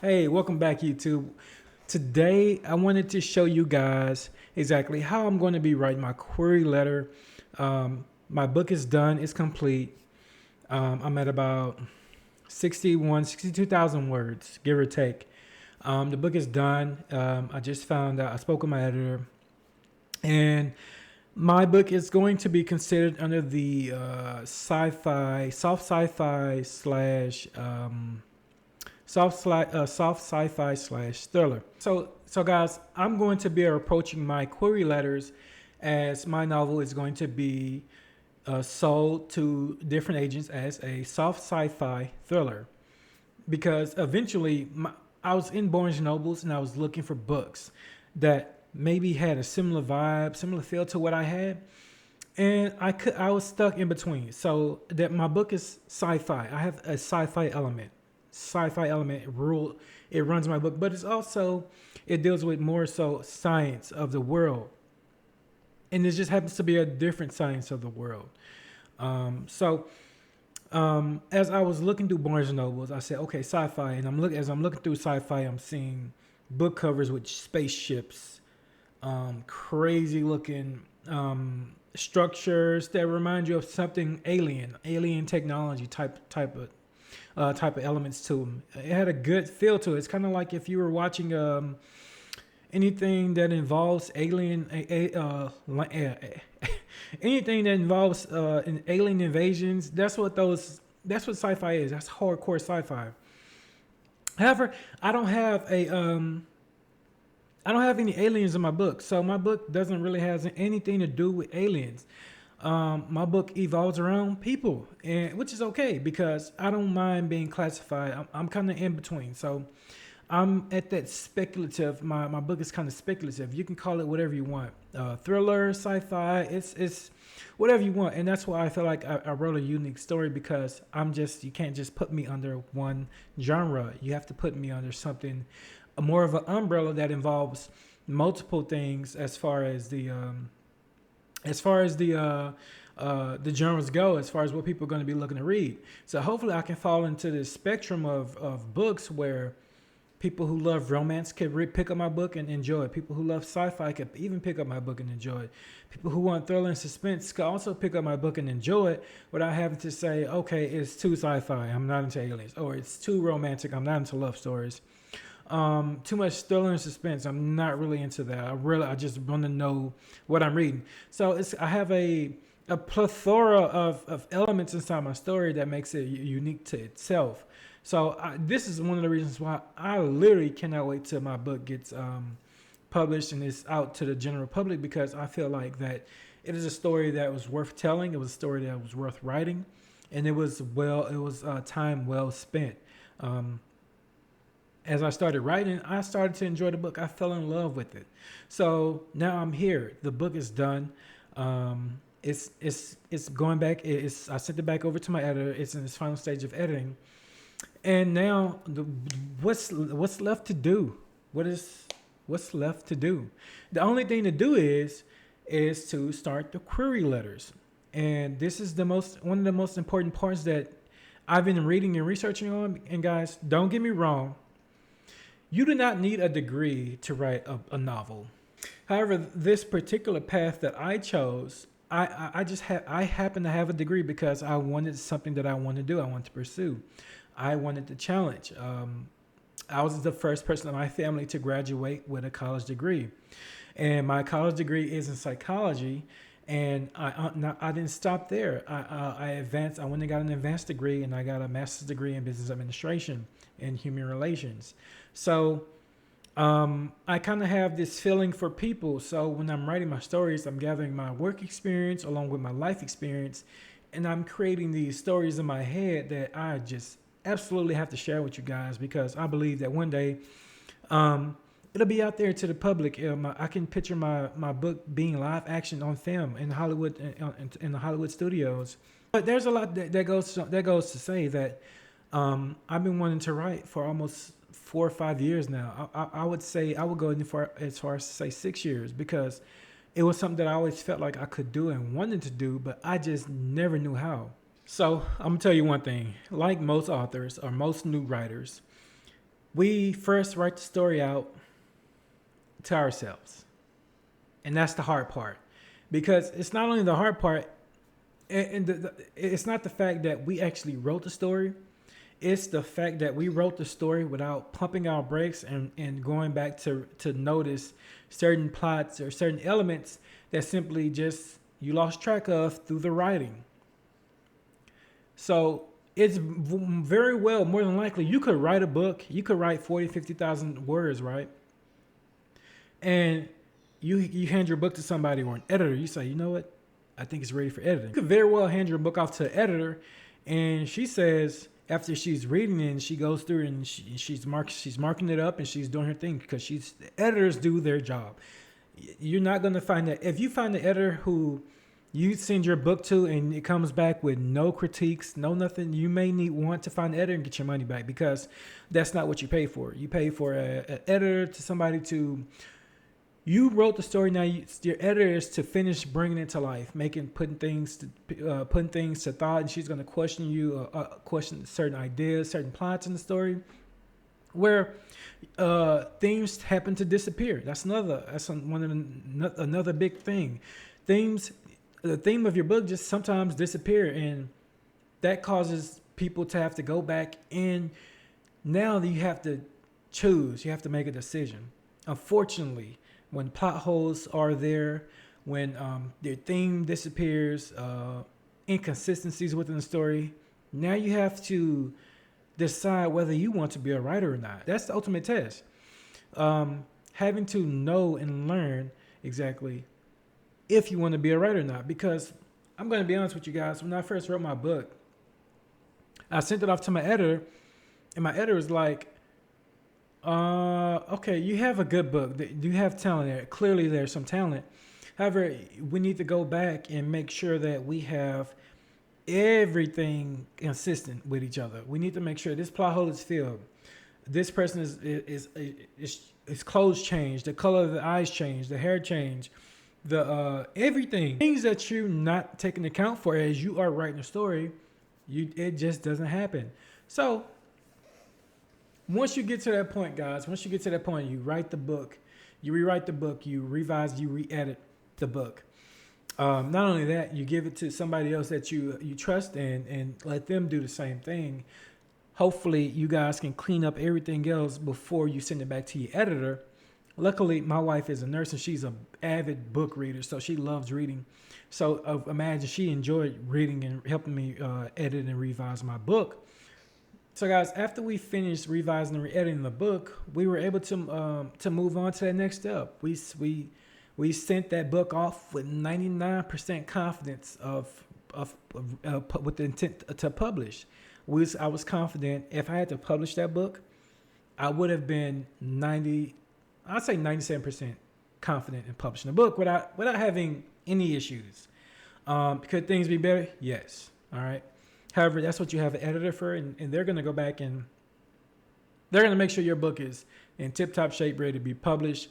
Hey, welcome back, YouTube. Today, I wanted to show you guys exactly how I'm going to be writing my query letter. My book is done, it's complete. I'm at about 62,000 words, give or take. The book is done. I just found out, I spoke with my editor, and my book is going to be considered under the soft sci-fi slash soft sci-fi slash thriller. So guys, I'm going to be approaching my query letters as my novel is going to be sold to different agents as a soft sci-fi thriller. Because eventually, I was in Barnes and Nobles and I was looking for books that maybe had a similar vibe, similar feel to what I had, and I was stuck in between. So that my book is sci-fi. I have a sci-fi element rule. It runs my book, but it's also it deals with more so science of the world, and it just happens to be a different science of the world. As I was looking through Barnes and Nobles, I said, okay, sci-fi, and as I'm looking through sci-fi, I'm seeing book covers with spaceships, crazy looking structures that remind you of something alien technology type of elements to them. It had a good feel to it. It's kind of like if you were watching anything that involves anything that involves alien invasions. That's what sci-fi is. That's hardcore sci-fi. However, I don't have a I don't have any aliens in my book, so my book doesn't really have anything to do with aliens. My book evolves around people, and which is okay because I don't mind being classified. I'm kind of in between, so I'm at that speculative. My book is kind of speculative. You can call it whatever you want, thriller, sci-fi. It's whatever you want, and that's why I feel like I wrote a unique story because you can't just put me under one genre. You have to put me under something more of an umbrella that involves multiple things as far as the genres go, as far as what people are going to be looking to read. So hopefully I can fall into this spectrum of books where people who love romance could pick up my book and enjoy it. People who love sci-fi could even pick up my book and enjoy it. People who want thriller and suspense could also pick up my book and enjoy it without having to say, okay, it's too sci-fi, I'm not into aliens, or it's too romantic, I'm not into love stories. Too much thriller and suspense. I'm not really into that. I just want to know what I'm reading. So I have a plethora of elements inside my story that makes it unique to itself. So this is one of the reasons why I literally cannot wait till my book gets published and it's out to the general public because I feel like that it is a story that was worth telling. It was a story that was worth writing, and it was time well spent. Um, as I started writing, I started to enjoy the book. I fell in love with it. So now I'm here. The book is done. It's going back. I sent it back over to my editor. It's in its final stage of editing, and now what's left to do? What's left to do? The only thing to do is to start the query letters, and this is the most one of the most important parts that I've been reading and researching on. And guys, don't get me wrong. You do not need a degree to write a novel. However, this particular path that I chose, I happen to have a degree because I wanted something that I wanted to do. I wanted to pursue. I wanted to challenge. I was the first person in my family to graduate with a college degree, and my college degree is in psychology. And I didn't stop there. I advanced. I went and got an advanced degree, and I got a master's degree in business administration and human relations. So I kind of have this feeling for people. So when I'm writing my stories, I'm gathering my work experience along with my life experience, and I'm creating these stories in my head that I just absolutely have to share with you guys because I believe that one day it'll be out there to the public. I can picture my book being live action on film in Hollywood in the Hollywood studios. But there's a lot that goes to say that I've been wanting to write for almost 4 or 5 years now. I would say I would go as far as to say 6 years because it was something that I always felt like I could do and wanted to do, but I just never knew how. So I'm gonna tell you one thing. Like most authors or most new writers, We first write the story out to ourselves. And that's the hard part. Because it's not only the hard part, it's not the fact that we actually wrote the story. It's the fact that we wrote the story without pumping our brakes and going back to notice certain plots or certain elements that simply just you lost track of through the writing. So it's very well, more than likely, you could write a book. You could write 40, 50,000 words, right? And you hand your book to somebody or an editor. You say, you know what? I think it's ready for editing. You could very well hand your book off to an editor, and she says after she's reading it and she goes through it and she's marking it up and she's doing her thing because editors do their job. You're not going to find that if you find the editor who you send your book to and it comes back with no critiques, no nothing, you may want to find an editor and get your money back, because that's not what you pay for. You pay for an editor, to somebody to, you wrote the story. Now your editor is to finish bringing it to life, putting things to thought, and she's going to question you, question certain ideas, certain plots in the story, where themes happen to disappear. That's another big thing. The theme of your book just sometimes disappear, and that causes people to have to go back, and now you have to choose. You have to make a decision. Unfortunately, when plot holes are there, when their theme disappears, inconsistencies within the story, now you have to decide whether you want to be a writer or not. That's the ultimate test. Having to know and learn exactly if you want to be a writer or not. Because I'm going to be honest with you guys, when I first wrote my book, I sent it off to my editor, and my editor was like, okay, you have a good book. You have talent there. Clearly there's some talent. However, we need to go back and make sure that we have everything consistent with each other. We need to make sure this plot hole is filled. This person is clothes changed, the color of the eyes changed, the hair changed, the everything. Things that you're not taking account for as you are writing a story, it just doesn't happen. So once you get to that point, guys, you write the book, you rewrite the book, you revise, you re-edit the book. Not only that, you give it to somebody else that you trust and let them do the same thing. Hopefully, you guys can clean up everything else before you send it back to your editor. Luckily, my wife is a nurse and she's an avid book reader, so she loves reading. So imagine she enjoyed reading and helping me edit and revise my book. So guys, after we finished revising and re-editing the book, we were able to move on to that next step. We sent that book off with 99% confidence with the intent to publish. I was confident if I had to publish that book, I would have been 97% confident in publishing the book without having any issues. Could things be better? Yes. All right. However, that's what you have an editor for, and they're going to go back and they're going to make sure your book is in tip-top shape, ready to be published.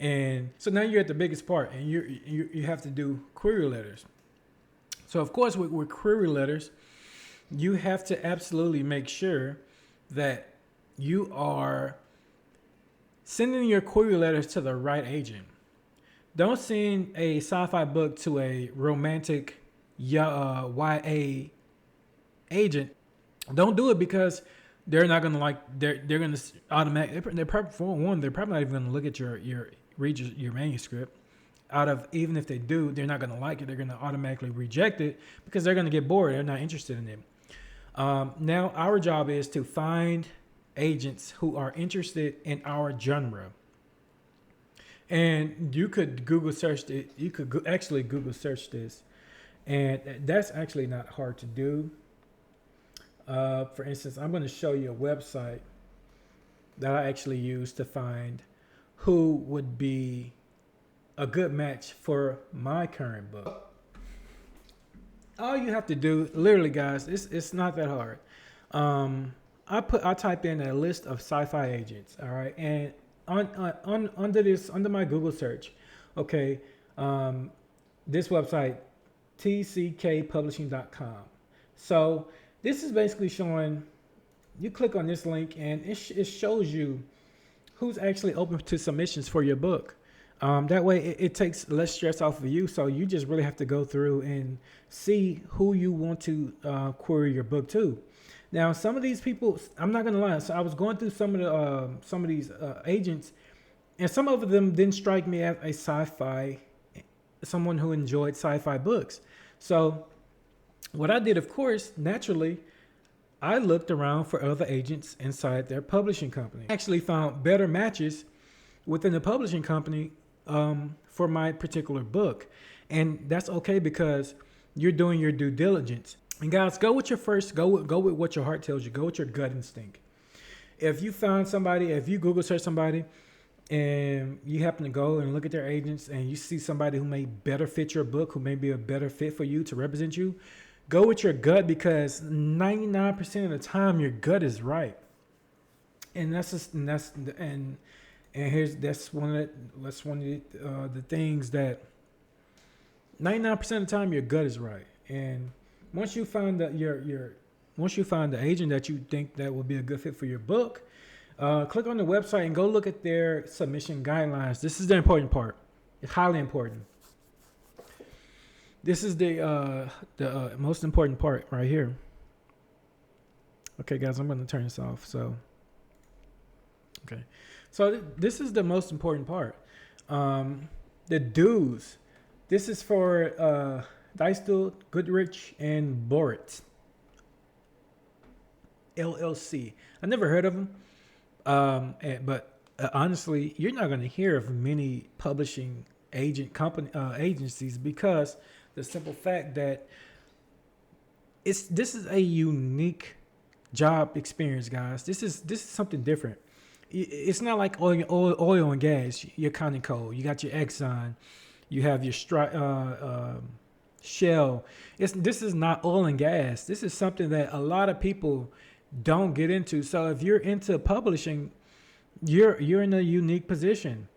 And so now you're at the biggest part, and you have to do query letters. So of course, with query letters, you have to absolutely make sure that you are sending your query letters to the right agent. Don't send a sci-fi book to a romantic YA agent. Don't do it, because they're not gonna they're gonna automatically, they're probably not even gonna look at your manuscript. Even if they do, they're not gonna like it. They're gonna automatically reject it because they're gonna get bored. They're not interested in it. Now our job is to find agents who are interested in our genre. And you could Google search it. You could actually Google search this, and that's actually not hard to do. For instance, I'm going to show you a website that I actually use to find who would be a good match for my current book. All you have to do, literally, guys, it's not that hard. I type in a list of sci-fi agents, all right, and under my Google search, okay, this website, tckpublishing.com. So this is basically showing you click on this link and it shows you who's actually open to submissions for your book. That way, it takes less stress off of you. So you just really have to go through and see who you want to query your book to. Now, some of these people, I'm not gonna lie. So I was going through some of these agents, and some of them didn't strike me as a sci-fi, someone who enjoyed sci-fi books. So what I did, of course, naturally, I looked around for other agents inside their publishing company. I actually found better matches within the publishing company for my particular book. And that's okay because you're doing your due diligence. And guys, go with your first, go with what your heart tells you. Go with your gut instinct. If you found somebody, if you Google search somebody and you happen to go and look at their agents and you see somebody who may better fit your book, who may be a better fit for you to represent you, go with your gut because 99% of the time your gut is right. And that's one of the things that 99% of the time your gut is right. And once you find that once you find the agent that you think that will be a good fit for your book, click on the website and go look at their submission guidelines. This is the important part. It's highly important. This is the most important part right here. Okay, guys, I'm going to turn this off. So this is the most important part. The dues. This is for Dystel, Goodrich, and Borit LLC. I never heard of them, but honestly, you're not going to hear of many publishing agencies because the simple fact that this is a unique job experience, guys. This is something different. It's not like oil and gas. Your counting code. You got your Exxon. You have your Shell. This is not oil and gas. This is something that a lot of people don't get into. So if you're into publishing, you're in a unique position,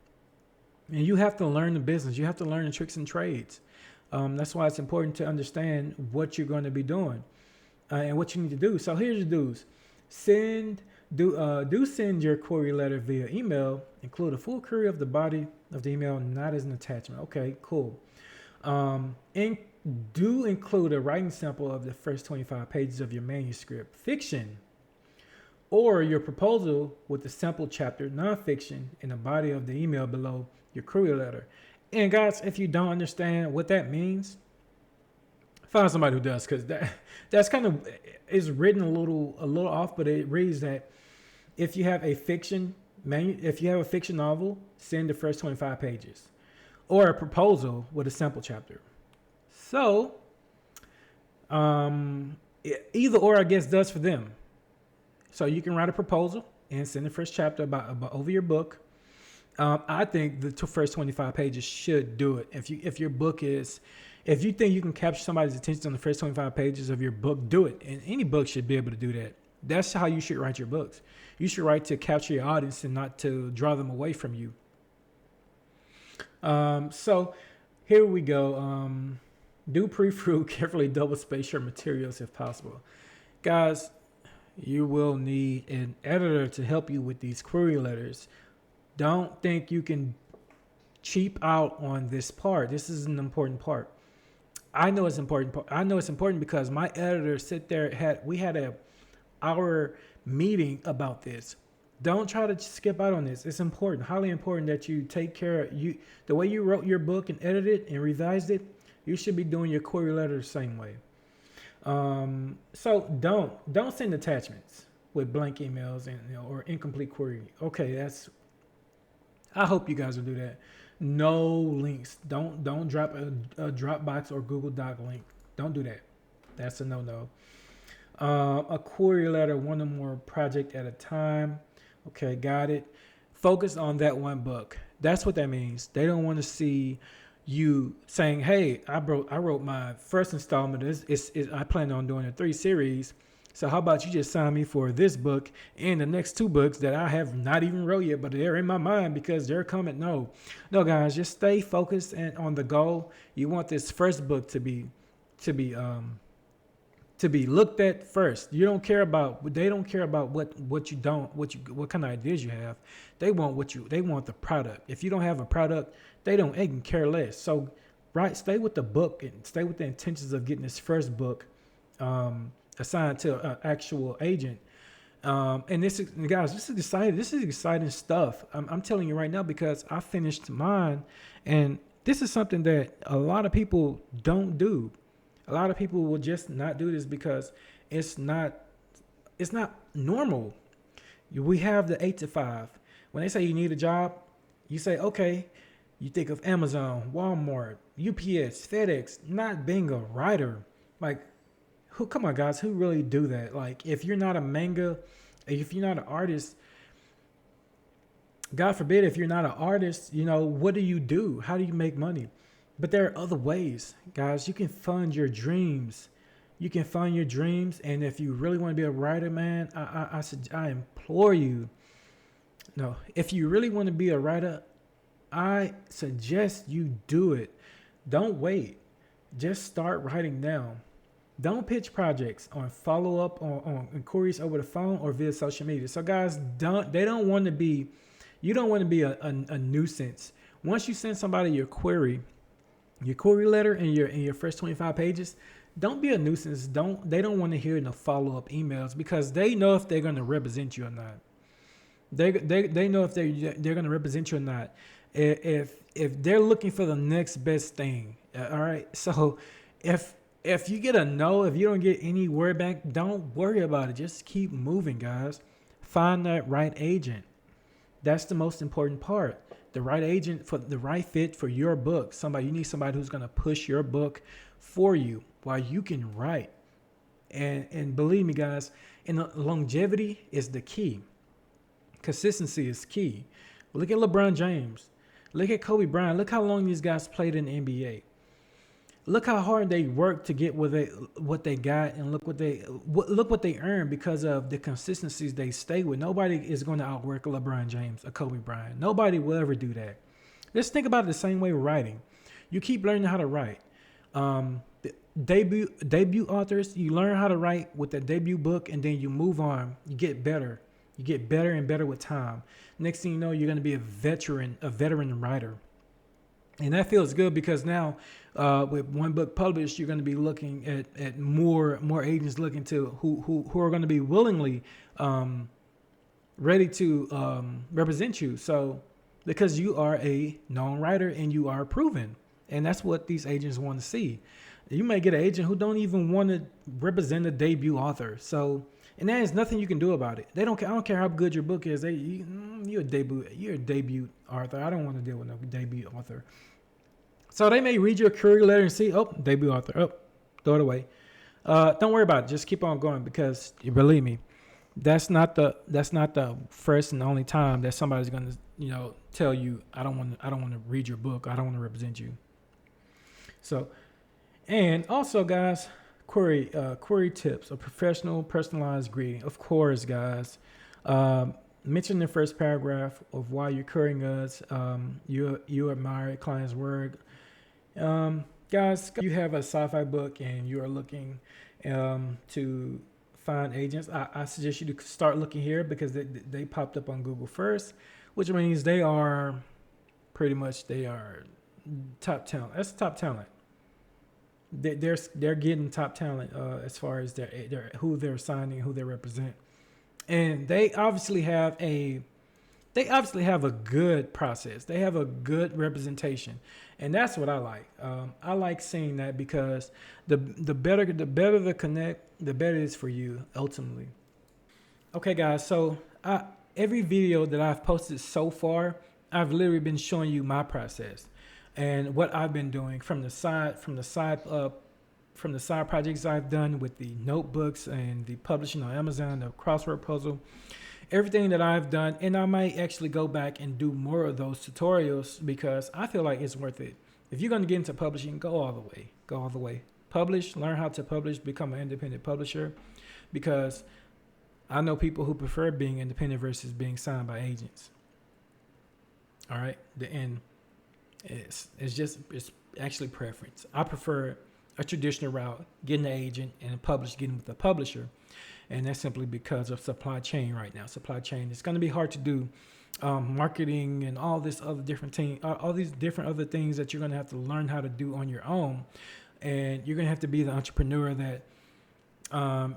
and you have to learn the business. You have to learn the tricks and trades. That's why it's important to understand what you're going to be doing and what you need to do. So here's the do's. Send your query letter via email. Include a full query of the body of the email, not as an attachment. Okay, cool. And do include a writing sample of the first 25 pages of your manuscript, fiction, or your proposal with the sample chapter, nonfiction, in the body of the email below your query letter. And guys, if you don't understand what that means, find somebody who does, because that's kind of is written a little off, but it reads that if you have a fiction novel, send the first 25 pages, or a proposal with a sample chapter. So, either or, I guess, does for them. So you can write a proposal and send the first chapter about over your book. I think the first 25 pages should do it. If you think you can capture somebody's attention on the first 25 pages of your book, do it. And any book should be able to do that. That's how you should write your books. You should write to capture your audience and not to draw them away from you. So here we go. Do pre-proof, carefully double space your materials if possible. Guys, you will need an editor to help you with these query letters. Don't think you can cheap out on this part. This is an important part. I know it's important. I know it's important because my editor we had our meeting about this. Don't try to skip out on this. It's important, highly important that you take care of you. The way you wrote your book and edited it and revised it, you should be doing your query letter the same way. So don't send attachments with blank emails and or incomplete query. Okay, I hope you guys will do that. No links. Don't drop a Dropbox or Google Doc link. Don't do that. That's a no-no. A query letter, one or more project at a time. Okay, got it. Focus on that one book. That's what that means. They don't want to see you saying, "Hey, I wrote my first installment. I plan on doing a 3 series. So how about you just sign me for this book and the next 2 books that I have not even wrote yet, but they're in my mind because they're coming." No, guys, just stay focused and on the goal. You want this first book to be to be looked at first. You don't care about, they don't care about what kind of ideas you have. They want the product. If you don't have a product, they can care less. So, right, stay with the book and stay with the intentions of getting this first book assigned to an actual agent. And this is, guys, this is exciting. This is exciting stuff. I'm telling you right now because I finished mine, and this is something that a lot of people don't do. A lot of people will just not do this because it's not normal. We have the 8 to 5. When they say you need a job, you say, okay, you think of Amazon, Walmart, UPS, FedEx, not being a writer. Like, who, come on, guys, who really do that? Like, if you're not a manga, if you're not an artist, God forbid, if you're not an artist, what do you do? How do you make money? But there are other ways, guys. You can fund your dreams. You can fund your dreams. And if you really want to be a writer, man, I implore you. No, if you really want to be a writer, I suggest you do it. Don't wait. Just start writing now. Don't pitch projects on follow up on inquiries over the phone or via social media. So guys, you don't want to be a nuisance. Once you send somebody your query letter in your first 25 pages, don't be a nuisance. They don't want to hear no follow up emails because they know if they're going to represent you or not. They know if they're going to represent you or not. If they're looking for the next best thing, all right. So if you get a no, if you don't get any word back, don't worry about it. Just keep moving, guys. Find that right agent. That's the most important part. The right agent for the right fit for your book. You need somebody who's going to push your book for you while you can write. And believe me, guys, longevity is the key. Consistency is key. Look at LeBron James. Look at Kobe Bryant. Look how long these guys played in the NBA. Look how hard they worked to get what they got, and look what they earned because of the consistencies they stay with. Nobody is going to outwork LeBron James or Kobe Bryant. Nobody will ever do that. Let's think about it the same way with writing. You keep learning how to write. Debut authors, you learn how to write with the debut book, and then you move on. You get better. You get better and better with time. Next thing you know, you're going to be a veteran writer. And that feels good because now with one book published, you're going to be looking at more agents looking to who are going to be willingly ready to represent you. So because you are a known writer and you are proven, and that's what these agents want to see. You may get an agent who don't even want to represent a debut author. So, and there's nothing you can do about it. They don't care. I don't care how good your book is. You're a debut author. I don't want to deal with no debut author. So they may read your query letter and see, oh, debut author, oh, throw it away. Don't worry about it. Just keep on going because believe me, that's not the first and only time that somebody's going to tell you I don't want to read your book. I don't want to represent you. So, and also guys, query tips: a professional, personalized greeting. Of course, guys. Mention the first paragraph of why you're querying us. You admire a client's work. Guys, you have a sci-fi book and you are looking to find agents. I suggest you to start looking here because they popped up on Google first, which means they are top talent. That's top talent. They're getting top talent as far as their who they're signing, who they represent, and they obviously have a good process. They have a good representation, and that's what I like. I like seeing that because the better the connect, the better it is for you ultimately. Okay, guys. So every video that I've posted so far, I've literally been showing you my process and what I've been doing from the side projects I've done with the notebooks and the publishing on Amazon, the crossword puzzle, everything that I've done. And I might actually go back and do more of those tutorials because I feel like it's worth it. If you're going to get into publishing, go all the way. Publish, learn how to publish, become an independent publisher, because I know people who prefer being independent versus being signed by agents. All right. And it's actually preference. I prefer a traditional route, getting an agent, and getting with the publisher. And that's simply because of supply chain right now. Supply chain, it's going to be hard to do marketing and all this other different all these different other things that you're going to have to learn how to do on your own. And you're going to have to be the entrepreneur that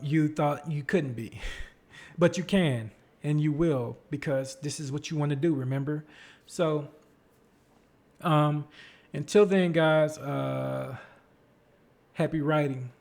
you thought you couldn't be, but you can and you will, because this is what you want to do, remember? So until then, guys, happy writing.